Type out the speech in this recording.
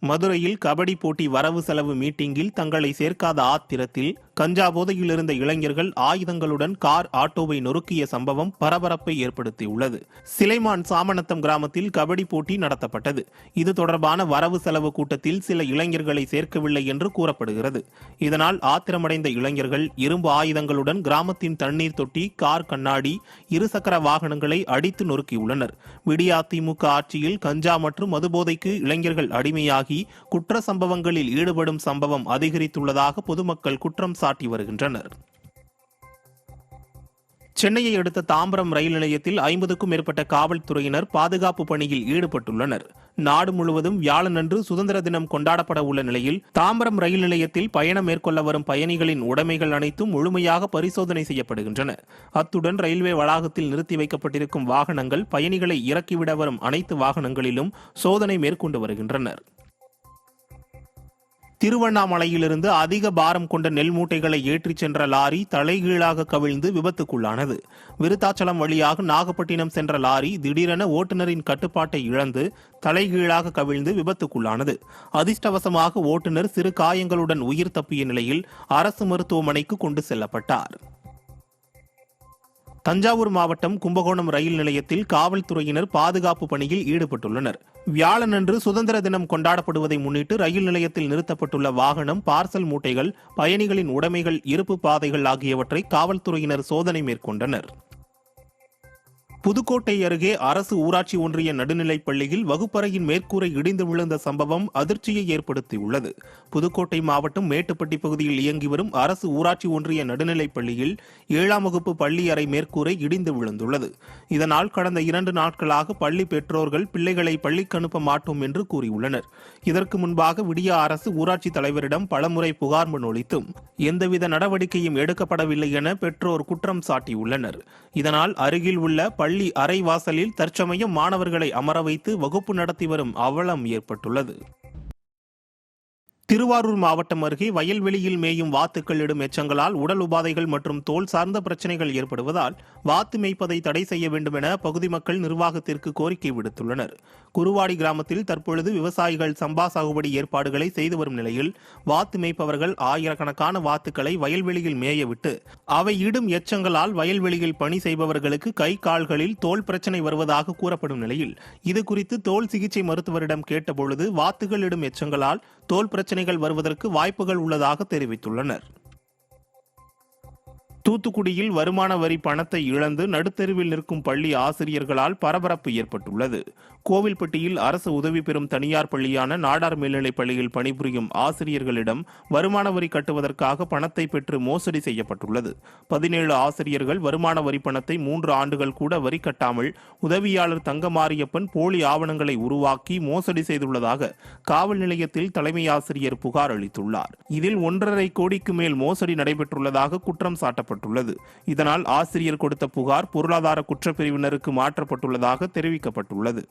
மதுரையில் கபடி போட்டி வரவு செலவு மீட்டிங்கில் தங்களை சேர்க்காத ஆத்திரத்தில் கஞ்சா போதையில் இருந்த இளைஞர்கள் ஆயுதங்களுடன் கார் ஆட்டோவை நொறுக்கிய சம்பவம் பரபரப்பை ஏற்படுத்தியுள்ளது. சிலைமான் சாமநத்தம் கிராமத்தில் கபடி போட்டி நடத்தப்பட்டது. இது தொடர்பான வரவு செலவு கூட்டத்தில் சில இளைஞர்களை சேர்க்கவில்லை என்று கூறப்படுகிறது. இதனால் ஆத்திரமடைந்த இளைஞர்கள் இரும்பு ஆயுதங்களுடன் கிராமத்தின் தண்ணீர் தொட்டி, கார் கண்ணாடி, இருசக்கர வாகனங்களை அடித்து நொறுக்கியுள்ளனர். விடியாதிமுக ஆட்சியில் கஞ்சா மற்றும் மதுபோதைக்கு இளைஞர்கள் அடிமையாகி குற்ற சம்பவங்களில் ஈடுபடும் சம்பவம் அதிகரித்துள்ளதாக பொதுமக்கள் குற்றம் சாட்டி வருகின்றனர். சென்னையை அடுத்த தாம்பரம் ரயில் நிலையத்தில் 50க்கும் மேற்பட்ட காவல்துறையினர் பாதுகாப்பு பணியில் ஈடுபட்டுள்ளனர். நாடு முழுவதும் வியாழனன்று சுதந்திர தினம் கொண்டாடப்பட உள்ள நிலையில் தாம்பரம் ரயில் நிலையத்தில் பயணம் மேற்கொள்ள வரும் பயணிகளின் உடைமைகள் அனைத்தும் முழுமையாக பரிசோதனை செய்யப்படுகின்றன. அத்துடன் ரயில்வே வளாகத்தில் நிறுத்தி வைக்கப்பட்டிருக்கும் வாகனங்கள், பயணிகளை இறக்கிவிட வரும் அனைத்து வாகனங்களிலும் சோதனை மேற்கொண்டு வருகின்றனர். திருவண்ணாமலையிலிருந்து அதிக பாரம் கொண்ட நெல் மூட்டைகளை ஏற்றிச் சென்ற லாரி தலைகீழாக கவிழ்ந்து விபத்துக்குள்ளானது. விருத்தாச்சலம் வழியாக நாகப்பட்டினம் சென்ற லாரி திடீரென ஓட்டுநரின் கட்டுப்பாட்டை இழந்து தலைகீழாக கவிழ்ந்து விபத்துக்குள்ளானது. அதிர்ஷ்டவசமாக ஓட்டுநர் சிறு காயங்களுடன் உயிர் தப்பிய நிலையில் அரசு மருத்துவமனைக்கு கொண்டு செல்லப்பட்டார். தஞ்சாவூர் மாவட்டம் கும்பகோணம் ரயில் நிலையத்தில் காவல்துறையினர் பாதுகாப்பு பணியில் ஈடுபட்டுள்ளனர். வியாழனன்று சுதந்திர தினம் கொண்டாடப்படுவதை முன்னிட்டு ரயில் நிலையத்தில் நிறுத்தப்பட்டுள்ள வாகனம், பார்சல் மூட்டைகள், பயணிகளின் உடைமைகள், இருப்பு பாதைகள் ஆகியவற்றை காவல்துறையினர் சோதனை மேற்கொண்டனர். புதுக்கோட்டை அருகே அரசு ஊராட்சி ஒன்றிய நடுநிலைப் பள்ளியில் வகுப்பறையின் மேற்கூரை இடிந்து விழுந்த சம்பவம் அதிர்ச்சியை ஏற்படுத்தியுள்ளது. புதுக்கோட்டை மாவட்டம் மேட்டுப்பட்டி பகுதியில் இயங்கி வரும் அரசு ஊராட்சி ஒன்றிய நடுநிலைப் பள்ளியில் 7ஆம் வகுப்பு பள்ளி அறை மேற்கூரை இடிந்து விழுந்துள்ளது. இதனால் கடந்த 2 நாட்களாக பள்ளி பெற்றோர்கள் பிள்ளைகளை பள்ளிக்கு அனுப்ப மாட்டோம் என்று கூறியுள்ளனர். இதற்கு முன்பாக விடிய அரசு ஊராட்சி தலைவரிடம் பலமுறை புகார் மனு அளித்தும் எந்தவித நடவடிக்கையும் எடுக்கப்படவில்லை என பெற்றோர் குற்றம் சாட்டியுள்ளனர். இதனால் அருகில் உள்ள பள்ளி அறை வாசலில் தற்சமயம் மாணவர்களை அமர வைத்து வகுப்பு நடத்தி வரும் அவலம் ஏற்பட்டுள்ளது. திருவாரூர் மாவட்டம் அருகே வயல்வெளியில் மேயும் வாத்துக்கள் இடும் எச்சங்களால் உடல் உபாதைகள் மற்றும் தோல் சார்ந்த பிரச்சனைகள் ஏற்படுவதால் வாத்து மேய்ப்பதை தடை செய்ய வேண்டும் என பகுதி மக்கள் நிர்வாகத்திற்கு கோரிக்கை விடுத்துள்ளனர். குருவாடி கிராமத்தில் தற்பொழுது விவசாயிகள் சம்பா சாகுபடி ஏற்பாடுகளை செய்து வரும் நிலையில் வாத்து மேய்ப்பவர்கள் ஆயிரக்கணக்கான வாத்துக்களை வயல்வெளியில் மேயவிட்டு அவை இடும் எச்சங்களால் வயல்வெளியில் பணி செய்பவர்களுக்கு கை கால்களில் தோல் பிரச்சனை வருவதாக கூறப்படும் நிலையில் இதுகுறித்து தோல் சிகிச்சை மருத்துவரிடம் கேட்டபொழுது வாத்துகள் இடும் எச்சங்களால் தோல் பிரச்சனைகள் வருவதற்கு வாய்ப்புகள் உள்ளதாக தெரிவித்துள்ளனர். தூத்துக்குடியில் வருமான வரி பணத்தை இழந்து நடுத்தெருவில் நிற்கும் பள்ளி ஆசிரியர்களால் பரபரப்பு ஏற்பட்டுள்ளது. கோவில்பட்டியில் அரசு உதவி பெறும் தனியார் பள்ளியான நாடார் மேல்நிலைப் பள்ளியில் பணிபுரியும் ஆசிரியர்களிடம் வருமான வரி கட்டுவதற்காக பணத்தை பெற்று மோசடி செய்யப்பட்டுள்ளது. 17 ஆசிரியர்கள் வருமான வரி பணத்தை 3 ஆண்டுகள் கூட வரி கட்டாமல் உதவியாளர் தங்கமாரியப்பன் போலி ஆவணங்களை உருவாக்கி மோசடி செய்துள்ளதாக காவல் நிலையத்தில் தலைமை ஆசிரியர் புகார் அளித்துள்ளார். இதில் 1.5 கோடிக்கு மேல் மோசடி நடைபெற்றுள்ளதாக குற்றம் சாட்டப்பட்டுள்ளது. இதனால் ஆசிரியர் கொடுத்த புகார் பொருளாதார குற்றப்பிரிவினருக்கு மாற்றப்பட்டுள்ளதாக தெரிவிக்கப்பட்டுள்ளது.